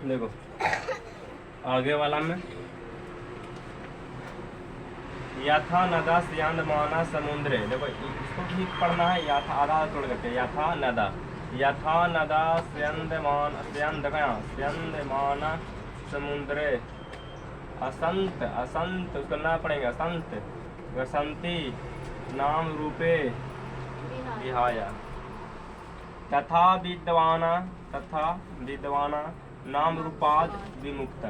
देखो आगे वाला में यथा नदा स्यंदमाना समुद्रे, देखो इसको ठीक पढ़ना है। यथा आधा छोड़ करके यथा नदा स्यंदमाना समुद्रे असंत उसको ना पढ़ेगा असंत वसंती नाम रूपे विहाया तथा विद्वाना नाम रूपाद विमुक्त।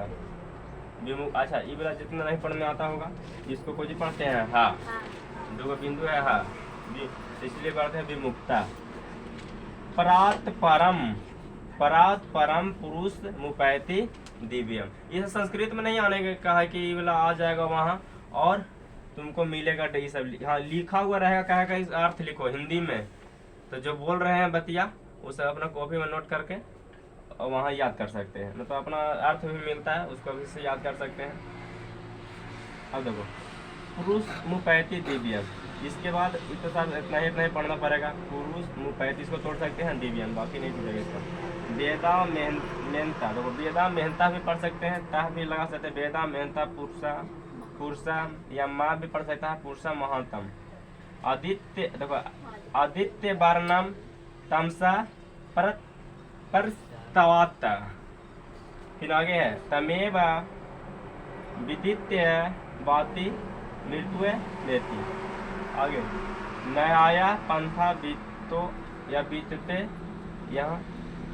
अच्छा ये वाला जितना नहीं पढ़ने आता होगा इसको कोई पढ़ते हैं हा, दो बिंदु है हा, इसलिए पढ़ते हैं विमुक्ता। परात परम पुरुष मुपैति दिव्यम, ये संस्कृत में नहीं आने का कहा है कि ये वाला आ जाएगा वहाँ और तुमको मिलेगा ये सब। हाँ लिखा हुआ रहेगा, कहा का इस अर्थ लिखो हिंदी में, तो जो बोल रहे हैं बतिया वो सब अपना कॉपी में नोट करके और वहाँ याद कर सकते हैं, मतलब अपना अर्थ भी मिलता है उसको भी से याद कर सकते हैं। अब देखो पुरुष मुपैति दिव्यम, इसके बाद इतना ही पढ़ना पड़ेगा। पुरुष मुपैति इसको तोड़ सकते हैं दिव्यम, बाकी नहीं जुड़ेगा इसका। वेदा मेहनता, देखो वेदा मेहनता भी पढ़ सकते हैं, ताह भी लगा सकते हैं। वेदा मेहनता पुरुषा या माँ भी पढ़ सकता है पुरुषा महानतम। आदित्य, देखो आदित्य वर्णम तमसा परस्तवाता, फिर आगे है तमेव विदित्य वाति मृत्यु लेती। आगे नया पंथा बीतो या बीतते, यहाँ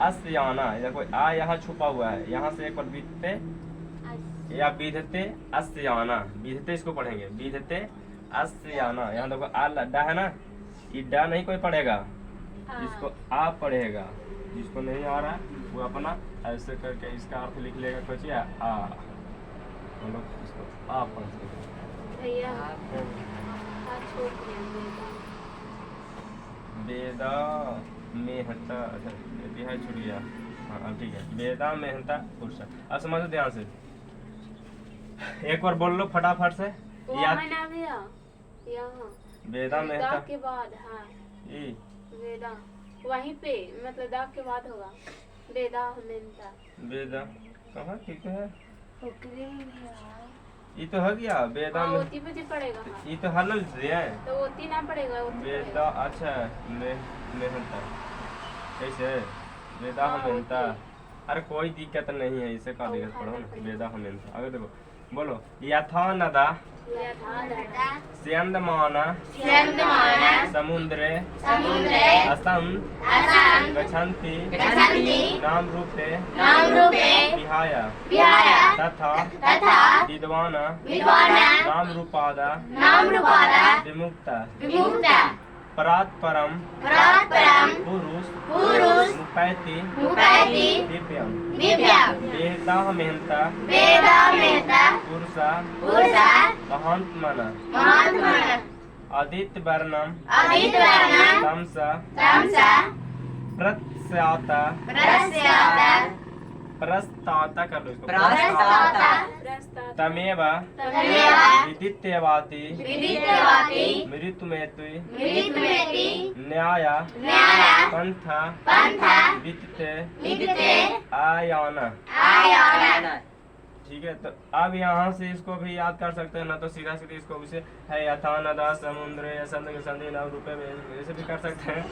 अस्याना, देखो आ यहाँ छुपा हुआ है, यहाँ से एक बार बीतते या बीधते अस्याना, बीधते इसको पढ़ेंगे बीधते अस्याना। यहाँ देखो आ डा है ना, ये डा नहीं कोई पढ़ेगा, इसको आ पढ़ेगा। जिसको नहीं आ रहा वो अपना ऐसे करके इसका अर्थ लिख लेगा कुछ या आ, हम लोग इसको आ पढ़ सकते वेदा मेहता, अच्छा है छूट गया। हाँ ठीक है, वेदा मेहता पुरुष। अब समझो ध्यान से, एक बार बोल लो फटाफट से। वेदा मेहता के बाद, हाँ वेदा वहीं पे, मतलब दाग के बाद होगा वेदा मेहता। वेदा कहाँ ठीक है, ये तो हो गया वेदा में ओती पे पड़ेगा। हाँ। ये तो हलल से है तो ओती ना पड़ेगा, वेदा। अच्छा मेहनता कैसे है वेदा मेहनता, अरे कोई दिक्कत नहीं है, इसे का दिक्कत पढ़ो ना वेदा मेहनता। आगे देखो बोलो यथा नदा स्यंदमाना समुद्रे असंत गच्छन्ति नाम रूपे विहाया तथा विद्वाना नाम रूपादा विमुक्ता। परात परम पुरुष मुपैति दिव्यम। वेदा मेहनता पुरुषा महात्मना। आदित्य वर्णम तमसा प्रस्ताता कर लो इसको, तमेव विदित्यवाति मृत्युमेति न्याया पंथा विदिते आयाना। ठीक है, तो अब यहाँ से इसको भी याद कर सकते हैं ना, तो सीधा सीधे इसको भी है यथा नदा समुद्र या संधि नाम रूपे में ऐसे भी कर सकते हैं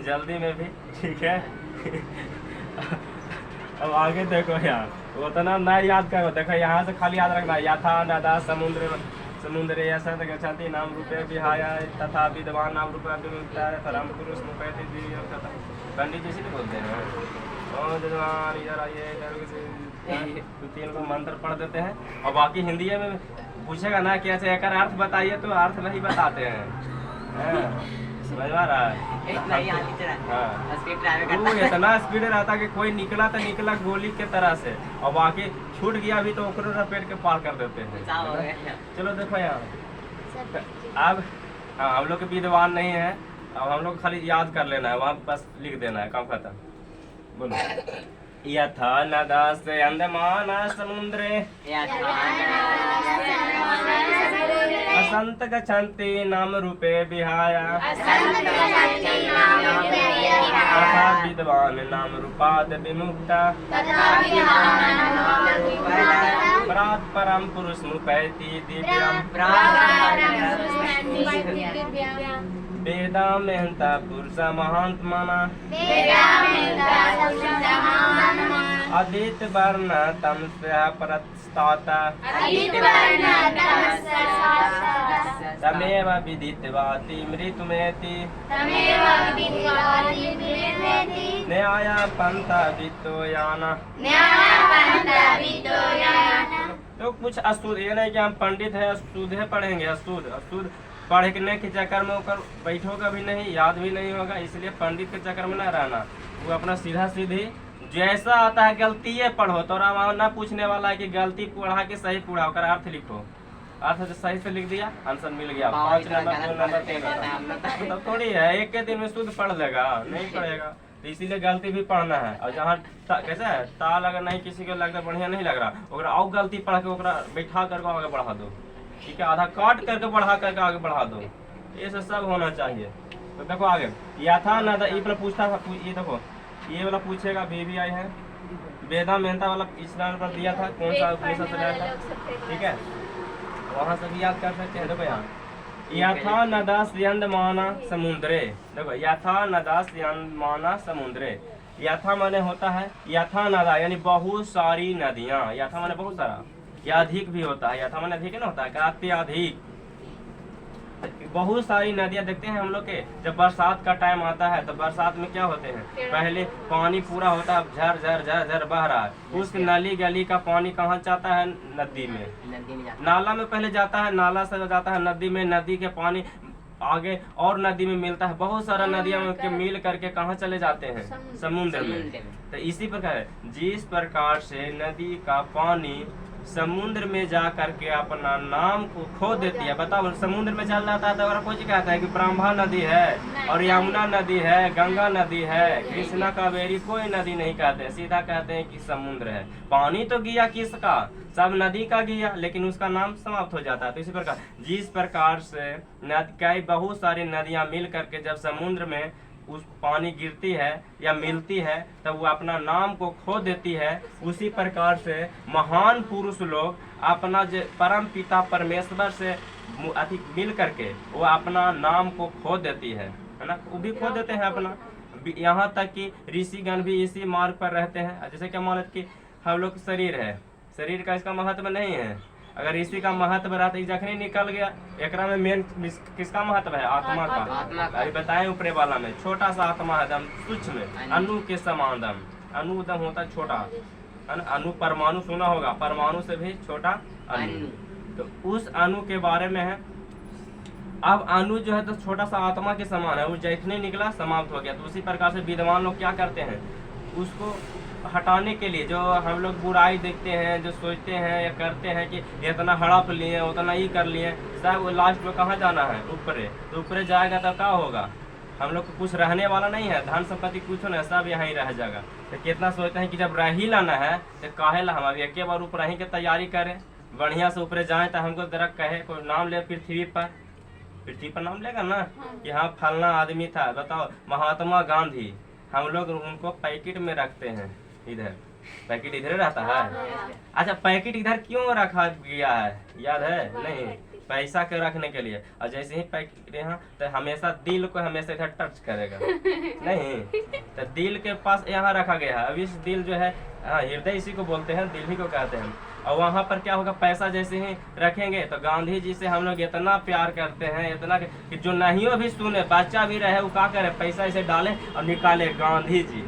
जल्दी में भी। ठीक है अब आगे देखो यार, उतना ना याद करो, देखो यहाँ से खाली याद रखना यथा नदा समुद्र या संत गच्छन्ति नाम रूपे विहाया तथा विद्वान नाम रूपे विमुक्ता परम पुरुष मुपैति दिव्यम। तथा पंडित जी से बोलते हैं इधर आइए, तीन को मंत्र पढ़ देते हैं और बाकी हिंदी में पूछेगा ना कैसे एक अर्थ बताइए, तो अर्थ नहीं बताते हैं। समझ में आ रहा है? इतना स्पीड रहता कि कोई निकला तो निकला गोली के तरह से, और बाकी छूट गया भी तो ओकरो लपेट के पार कर देते हैं। चलो देखो यार, अब हम लोग के विद्वान नहीं है, अब हम लोग खाली याद कर लेना है, वहाँ बस लिख देना है, काम खत्म। बोलो यथा नदा स्यंदमाना समुद्रे असंत गच्छन्ति नाम रूपे विहाया तथा विद्वान नाम रूपाद विमुक्ता प्रात परम पुरुष मुपैति दिव्यम वेदा मेहंता पुरुष महांत माना अदित वर्ण तम स्या प्रस्ताता तमेव विदितवाति मृतुमेति न्याया पंथा वित्तो याना। तो कुछ अशुद्ध, ये नहीं कि हम पंडित है अशुद्ध पढ़ेंगे, अशुद्ध पढ़ने के चक्कर में होकर बैठोगा भी नहीं, याद भी नहीं होगा, इसलिए पंडित के चक्कर में ना रहना। वो अपना सीधा सीधी जैसा आता है गलती है पढ़ो, तो वहाँ ना पूछने वाला है कि गलती पढ़ा के सही पढ़ाओ कर अर्थ लिखो, अर्थ से सही से लिख दिया आंसर मिल गया, 5 नंबर 2 नंबर 3 नंबर। तो थोड़ी है एक के दिन में शुद्ध पढ़ लेगा, नहीं पढ़ेगा, तो इसीलिए गलती भी पढ़ना है। और जहाँ कैसे है ताल अगर नहीं किसी को लगता बढ़िया नहीं लग रहा, ओकरा और गलती पढ़ के ओकरा बैठा करके आगे बढ़ा दो, ठीक है, आधा काट करके बढ़ा करके आगे बढ़ा दो, ये सब होना चाहिए। तो देखो आगे यथा नदा, ये वाला पूछता था, ये देखो ये वाला पूछेगा BBI है, वेदा मेहता वाला स्नान पर दिया था, कौन सा उपनिषद से लाया था, ठीक है, वहाँ से भी याद कर सकते हैं। देखो यहाँ यथा नदा स्यंदमाना समुद्रे, देखो यथा नदा स्यंदमाना समुद्रे, यथा माने होता है यथा नदा यानी बहुत सारी नदियाँ, यथा माने बहुत सारा, या अधिक भी होता है, यथा माने अधिक ना होता है, अत्यधिक बहुत सारी नदियां देखते हैं हम लोग के, जब बरसात का टाइम आता है तो बरसात में क्या होते हैं, पहले पानी पूरा होता है, झर झर झर झर बह रहा है, उस नली गली का पानी कहाँ जाता है, नदी में, नाला में पहले जाता है, नाला से जाता है नदी में, नदी के पानी आगे और नदी में मिलता है, बहुत सारा नदियां के मिल करके कहाँ चले जाते हैं, समुद्र में। तो इसी प्रकार जिस प्रकार से नदी का पानी समुद्र में जा करके अपना नाम को खो देती है, बताओ समुद्र में चल जाता है तो अगर कुछ कहता है कि ब्रह्मा नदी है और यमुना नदी है, गंगा नदी है, कृष्णा कावेरी, कोई नदी नहीं कहते, सीधा कहते हैं कि समुद्र है। पानी तो गया किसका, सब नदी का गया, लेकिन उसका नाम समाप्त हो जाता है। तो इसी प्रकार जिस प्रकार से कई बहुत सारी नदियां मिल करके जब समुद्र में उस पानी गिरती है या मिलती है तब वो अपना नाम को खो देती है, उसी प्रकार से महान पुरुष लोग अपना जो परम पिता परमेश्वर से अधिक मिल करके वो अपना नाम को खो देती है ना, वो भी खो देते हैं अपना। यहाँ तक कि ऋषिगण भी इसी मार्ग पर रहते हैं। जैसे क्या मान कि हम लोग शरीर है, शरीर का इसका महत्व नहीं है, अगर इसी का महत्व रहा तो जखनी निकल गया, एकरा में मेन किसका महत्व है, आत्मा का। अभी बताए ऊपरे वाला में छोटा सा आत्मा है दम, सूक्ष्म अणु के समान दम, अणु दम होता है छोटा, अणु परमाणु सुना होगा, परमाणु से भी छोटा अणु, तो उस अणु के बारे में है। अब अणु जो है तो छोटा सा आत्मा के समान है, वो जैसे निकला समाप्त हो गया। तो उसी प्रकार से विद्वान लोग क्या करते हैं, उसको हटाने के लिए, जो हम लोग बुराई देखते हैं, जो सोचते हैं या करते हैं कि इतना हड़प लिए उतना ही कर लिए, सब लास्ट में कहाँ जाना है, ऊपरे। तो ऊपरे जाएगा तो क्या होगा, हम लोग को कुछ रहने वाला नहीं है, धन संपत्ति कुछ नहीं, सब यहाँ ही रह जाएगा। तो कितना सोचते हैं कि जब रह ही लाना है तो काहे ला हम अभी एक बार ऊपर ही की तैयारी करें, बढ़िया से ऊपरे जाए तो हमको जरा कहे कोई नाम ले पृथ्वी पर नाम लेगा ना कि हाँ फलना आदमी था। बताओ महात्मा गांधी, हम लोग उनको पैकेट में रखते हैं, इधर पैकेट इधर रहता है। अच्छा पैकेट इधर क्यों रखा गया है, याद है नहीं, पैसा के रखने के लिए। और जैसे ही पैकेट यहाँ तो हमेशा दिल को हमेशा इधर टच करेगा नहीं, तो दिल के पास यहाँ रखा गया है। अब इस दिल जो है हृदय इसी को बोलते हैं, दिल ही को कहते हैं। और वहाँ पर क्या होगा, पैसा जैसे ही रखेंगे तो गांधी जी से हम लोग इतना प्यार करते हैं, इतना कि जो नहीं भी सुने, बच्चा भी रहे, वो क्या करे, पैसा इसे डाले और निकाले गांधी जी,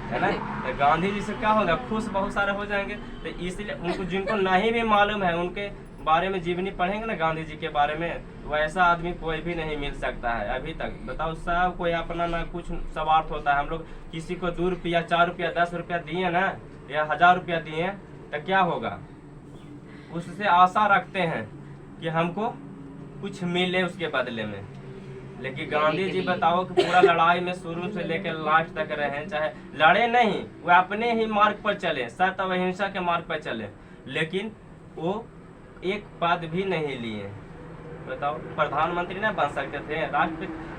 है ना। तो गांधी जी से क्या होगा, खुश बहुत सारे हो जाएंगे। तो इसलिए उनको जिनको नहीं भी मालूम है उनके बारे में जीवनी पढ़ेंगे ना गांधी जी के बारे में, वैसा आदमी कोई भी नहीं मिल सकता है अभी तक। बताओ सब कोई अपना ना कुछ स्वार्थ होता है। हम लोग किसी को 2 रुपया 4 रुपया 10 रुपया दिए ना, या 1000 रुपया दिए तो क्या होगा, उससे आशा रखते हैं कि हमको कुछ मिले उसके बदले में। लेकिन गांधी जी बताओ कि पूरा लड़ाई में शुरू से लेकर लास्ट तक रहे, चाहे लड़े नहीं, वो अपने ही मार्ग पर चले, सत्य और अहिंसा के मार्ग पर चले, लेकिन वो एक पद भी नहीं लिए। बताओ प्रधानमंत्री ना बन सकते थे,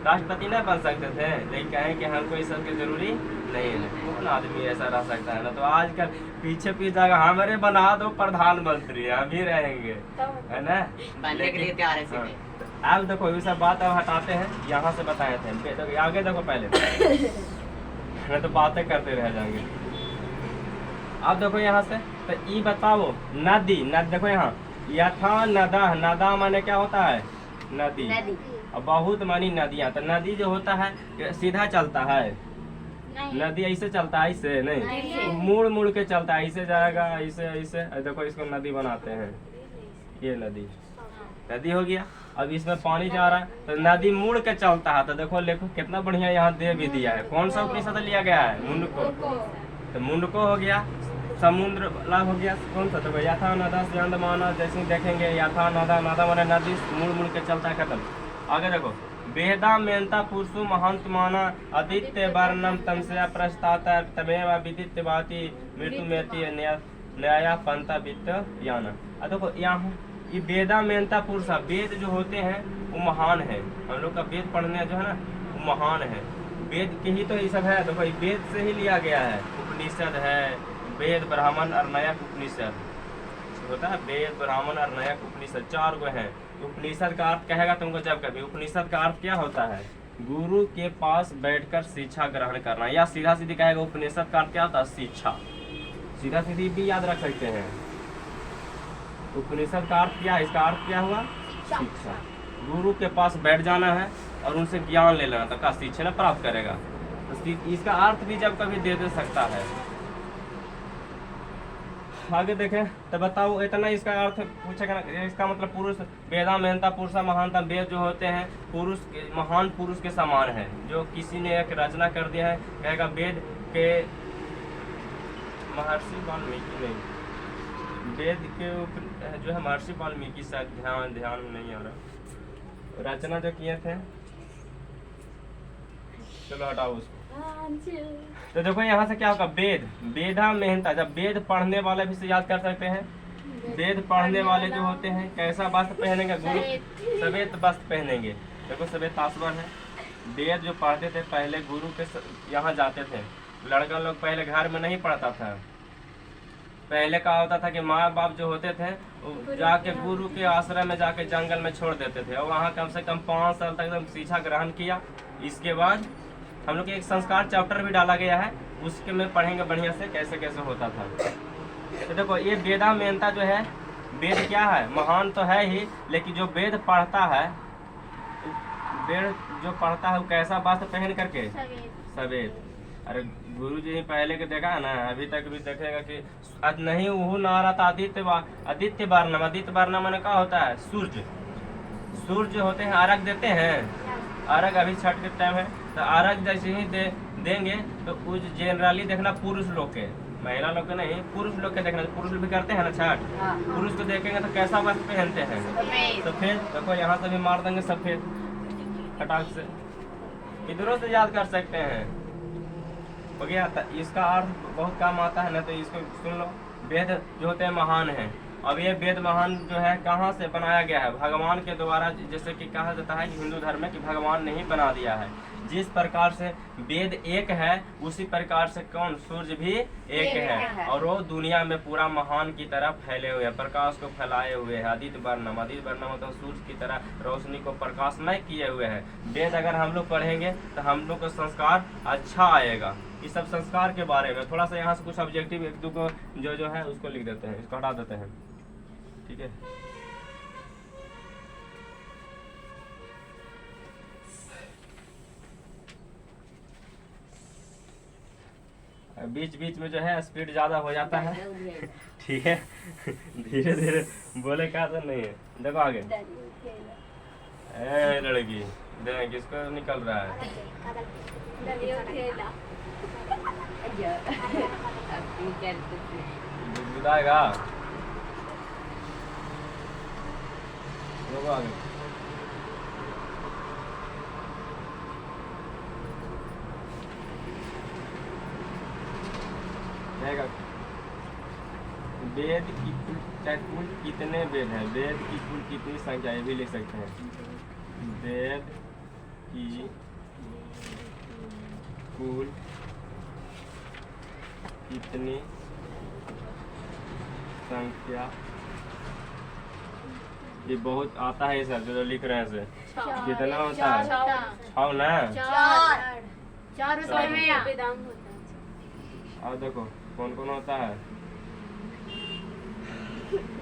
राष्ट्रपति नहीं बन सकते थे, लेकिन कहें कि हमको इस सब की जरूरी नहीं है। कौन आदमी ऐसा रह सकता है ना? तो आजकल पीछे जाएगा हमारे बना दो प्रधानमंत्री, हम ही रहेंगे, है ना? बनने के लिए तैयार है हाँ। सीधे। अब देखो ये सब बात अब हटाते हैं, यहाँ से बताए थे तो आगे देखो पहले नहीं तो बातें करते रह जाएंगे। अब देखो यहाँ से तो ये बताओ नदी, नदी देखो यहाँ यथा नदा, नदा माने क्या होता है? नदी। और बहुत मानी नदियाँ, तो नदी जो होता है ये सीधा चलता है, नहीं नदी ऐसे चलता है, ऐसे नहीं, नहीं। मुड़ मुड़ के चलता है, ऐसे जाएगा, ऐसे ऐसे। देखो इसको नदी बनाते हैं, ये नदी, नदी हो गया। अब इसमें पानी जा रहा है तो नदी मुड़ के चलता है। तो देखो देखो कितना बढ़िया यहाँ दे भी दिया है। कौन सा उपनिषद लिया गया है? मुंडको। तो मुंडको हो गया, समुद्र लाभ हो गया। कौन सा? तो यथा नदा से अंदमाना, जैसे ही देखेंगे यथा नदा, नदा माने नदी मुड़ मुड़ के चलता है, खत्म। आगे देखो वेदा मेनता पुरुषु महंत माना आदित्य वर्णम तमसे प्रस्ताता तमेव विदित्य भाति मृत्यु मेति न्याया पंथा वित्त याना। देखो यहाँ ये वेदा मेनता पुरुष, वेद जो होते हैं वो महान है। हम लोग का वेद पढ़ने जो है ना वो महान है। वेद के ही तो ये सब है। देखो ये वेद से ही लिया गया है। उपनिषद है, वेद ब्राह्मण अर्णयक उपनिषद होता है, वेद ब्राह्मण अर्णयक उपनिषद 4 गो है। उपनिषद का अर्थ कहेगा तुमको जब कभी, उपनिषद का अर्थ क्या होता है? गुरु के पास बैठकर शिक्षा ग्रहण करना, या सीधा सीधी कहेगा उपनिषद का अर्थ क्या होता है? शिक्षा। सीधा सीधी भी याद रख सकते हैं। उपनिषद का अर्थ क्या है? इसका अर्थ क्या हुआ? शिक्षा। गुरु के पास बैठ जाना है और उनसे ज्ञान ले लेना, तो का शिक्षा न प्राप्त करेगा। तो इसका अर्थ भी जब कभी दे सकता है। आगे देखें तो बताओ इतना इसका अर्थ पूछेगा ना। इसका मतलब पुरुष, वेदा मेहनता पुरुषा महानता, वेद जो होते हैं पुरुष महान पुरुष के समान है। जो किसी ने एक रचना कर दिया है, कहेगा वेद के महर्षि वाल्मीकि नहीं, वेद के जो है महर्षि वाल्मीकि, शायद ध्यान में नहीं आ रहा, रचना जो किए थे। चलो हटाओ उसको। तो देखो यहाँ से क्या होगा? वेद, वेदा मेहनता। जब वेद पढ़ने वाले भी से याद कर सकते हैं। वेद पढ़ने वाले जो होते हैं कैसा वस्त्र पहनेंगे? गुरु सफेद वस्त्र पहनेंगे। देखो सफेद तासवर है। वेद जो पढ़ते थे पहले गुरु के यहाँ जाते थे। लड़का लोग पहले घर में नहीं पढ़ता था। पहले क्या होता था कि माँ बाप जो होते थे जाके गुरु के आश्रम में जाके जंगल में छोड़ देते थे, और वहाँ कम से कम 5 साल तक एकदम शिक्षा ग्रहण किया। इसके बाद हम लोग एक संस्कार चैप्टर भी डाला गया है, उसके में पढ़ेंगे बढ़िया से कैसे कैसे होता था। तो देखो ये वेदा मेहनता जो है, वेद क्या है? महान तो है ही, लेकिन जो वेद पढ़ता है, वेद जो पढ़ता है वो कैसा वस्त्र पहन करके? सफेद। अरे गुरु जी पहले के देखा है ना, अभी तक भी देखेगा कि आज नहीं वो नारा था आदित्य वर्णम। आदित्य वर्णम मैंने क्या होता है? सूर्य। सूर्य होते हैं, अर्घ देते हैं। अर्घ अभी छठ के टाइम है तो अर्घ जैसे ही देंगे तो कुछ जनरली देखना पुरुष लोग के, महिला लोग के नहीं, पुरुष लोग के देखना। पुरुष भी करते हैं ना छठ, पुरुष को देखेंगे तो कैसा वस्त्र पहनते हैं? सफेद। देखो यहाँ से भी मार देंगे सफेद फटाक से, इधरों से याद कर सकते हैं। हो गया। तो इसका अर्थ बहुत काम आता है ना, तो इसको सुन लो। वेद जो होते हैं महान है। अब ये वेद महान जो है कहाँ से बनाया गया है? भगवान के द्वारा। जैसे कि कहा जाता है कि हिंदू धर्म में कि भगवान ने ही बना दिया है। जिस प्रकार से वेद एक है उसी प्रकार से कौन? सूर्य भी एक है, और वो दुनिया में पूरा महान की तरह फैले हुए हैं, प्रकाश को फैलाए हुए हैं। आदित्य वर्णम, आदित्य वर्णम मतलब सूर्य की तरह रोशनी को प्रकाशमय किए हुए हैं। वेद अगर हम लोग पढ़ेंगे तो हम लोग को संस्कार अच्छा आएगा। इस सब संस्कार के बारे में थोड़ा सा यहाँ से कुछ ऑब्जेक्टिव एक दो को जो है उसको लिख देते हैं, इसको हटा देते हैं, ठीक है। बीच बीच में जो है स्पीड ज्यादा हो जाता है, ठीक है। धीरे धीरे बोले का तो नहीं है। देखो आगे, ए लड़की देख किसको निकल रहा है? बुदाएगा। देखो आगे, वेद की कुल कितने वेद हैं? वेद की कुल कितनी संख्या? ये भी लिख सकते हैं। वेद की कुल कितनी संख्या, ये बहुत आता है ये सब जो लिख रहे हैं से, कितना होता है? छः ना। चार सौ में वेदांग होता है। और देखो कौन कौन होता है?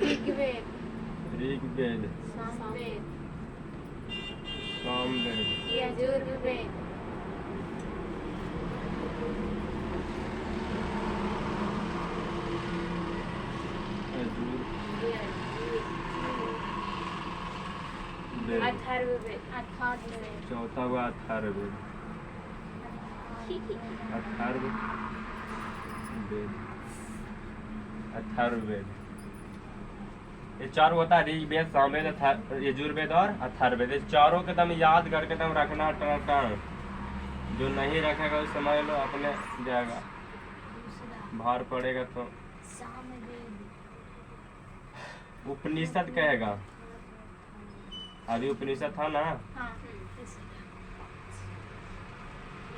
ऋग्वेद, ऋग्वेद, सामवेद, सामवेद, यजुर्वेद, वेद, अथर्ववेद, चौथा हुआ अथर्ववेद, अथर्ववेद, अथर्ववेद। ये चार होता है ऋग्वेद, सामवेद, यजुर्वेद और अथर्ववेद। ये चारों के तुम याद करके तुम रखना टन। जो नहीं रखेगा उस समझ लो अपने जाएगा, भार पड़ेगा। तो उपनिषद कहेगा, अभी उपनिषद था ना।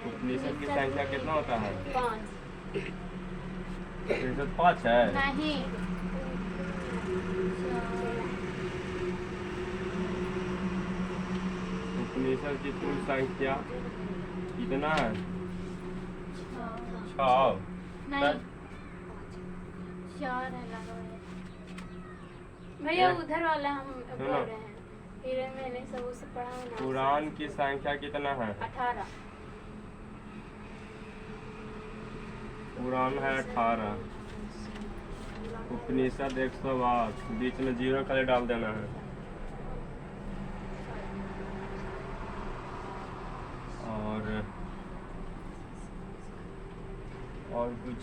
उपनिषद की संख्या कितना होता है? 5। उपनिषद 5 है। नहीं, उपनिषद की कुल संख्या कितना है? 6। नहीं, 4 है लगा हुआ है। भैया उधर वाला हम बोल सुनो। रहे हैं, फिर मैंने सब उसे पढ़ा ना। पुराण की संख्या कितना है? 18। पुराण है 18, उपनिषद 108, बीच में 0 खाली डाल देना है। और कुछ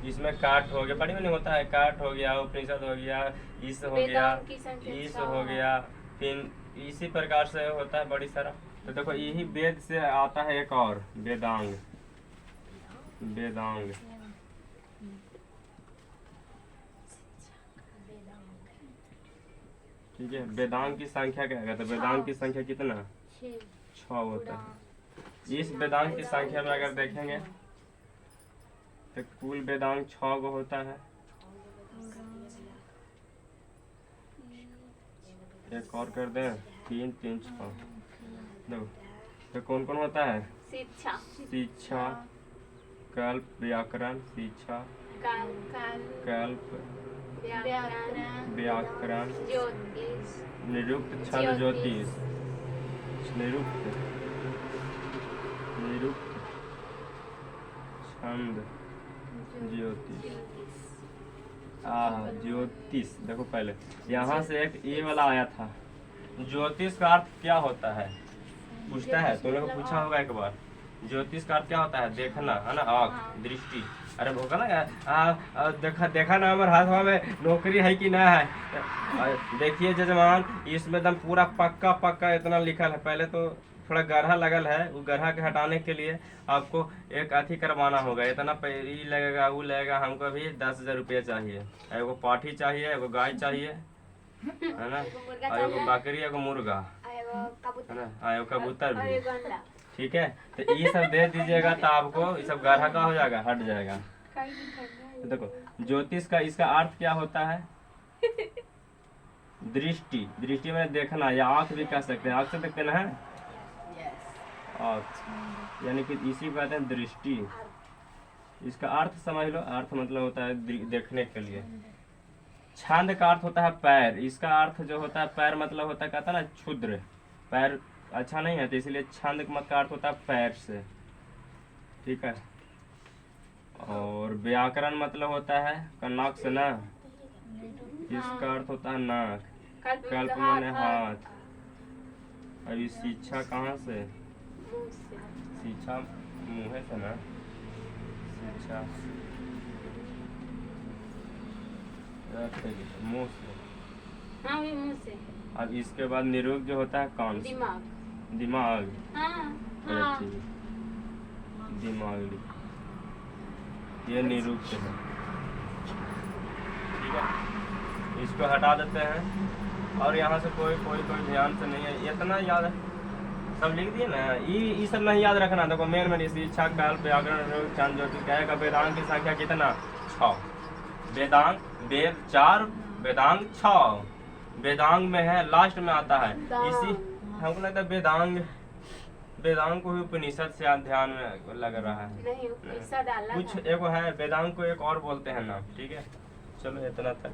इसमें काट हो गया, बड़ी बड़ी होता है, काट हो गया, उपनिषद हो गया, इस हो गया, वेदांग की संख्या इस 6 हो गया, फिर इसी प्रकार से होता है बड़ी सारा। तो देखो यही वेद से आता है एक और वेदांग। वेदांग ठीक है। वेदांग की संख्या क्या है? तो वेदांग की संख्या कितना? 6 होता है। इस वेदांग की संख्या में अगर देखेंगे तो कुल वेदांग 6 गो होता है। एक और कर दें, 3 3 6। देखो तो कौन कौन होता है? शिक्षा, शिक्षा, कल्प, व्याकरण, शिक्षा, कल्प, व्याकरण, ज्योतिष, निरुक्त, छंद, ज्योतिष, निरुक्त, निरुक्त, छंद, ज्योतिष। ज्योतिष देखो पहले यहाँ से एक ये वाला आया था। ज्योतिष का अर्थ क्या होता है पूछता है, तुम लोग को पूछा होगा एक बार। ज्योतिष का अर्थ क्या होता है? देखना है ना, आँख, दृष्टि। अरे भोगा ना देखा ना हमारे हाथ में नौकरी है कि ना है। देखिए जजमान, इसमें एकदम पूरा पक्का पक्का इतना लिखल है। पहले तो थोड़ा गरहा लगल है, वो गरहा के हटाने के लिए आपको एक अथी करवाना होगा। इतना ये लगेगा, वो लगेगा। हमको भी 10,000 रुपया चाहिए। एगो पाठी चाहिए, एगो गाय चाहिए, है ना, और एगो बकरी, एगो मुर्गा, है ना, एगो कबूतर भी। ठीक है, तो ये सब दे दीजिएगा तो आपको ये सब गरहा का हो जाएगा, हट जाएगा। तो देखो ज्योतिष का इसका अर्थ क्या होता है? दृष्टि। दृष्टि में देखना, या आँख भी कह सकते हैं। आँख से देखते ना है, आँख, यानी कि इसी को कहते हैं दृष्टि। इसका अर्थ समझ लो। अर्थ मतलब होता है देखने के लिए। छंद का अर्थ होता है पैर। इसका अर्थ जो होता है पैर मतलब होता है, कहता है ना क्षुद्र, पैर अच्छा नहीं है, तो इसलिए छंद का अर्थ होता है पैर से। ठीक है। और व्याकरण मतलब होता है नाक से ना, इसका अर्थ होता है नाक। कल्प माने हाथ। अभी शिक्षा कहाँ से? शिक्षा मुँह से ना, शिक्षा मुँह से। हाँ भी मुँह से। अब इसके बाद निरोग जो होता है कान से। दिमाग। दिमाग। हाँ ठीक है, दिमाग ये निरुक्त है। ठीक है, इसको हटा देते हैं। और यहाँ से कोई कोई कोई ध्यान से नहीं है, इतना याद है सब लिख दिए ना। ये सब नहीं याद रखना। देखो मेन में शिक्षा काल व्याकरण चंद ज्योति कहेगा वेदांग की संख्या कितना 6। वेदांग वेद 4 वेदांग 6 वेदांग में है, लास्ट में आता है इसी। हमको लगता है वेदांग वेदांग को भी उपनिषद से ध्यान में लग रहा है। नहीं उपनिषद अलग कुछ है। एक है वेदांग को एक और बोलते हैं नाम। ठीक है चलो इतना तक।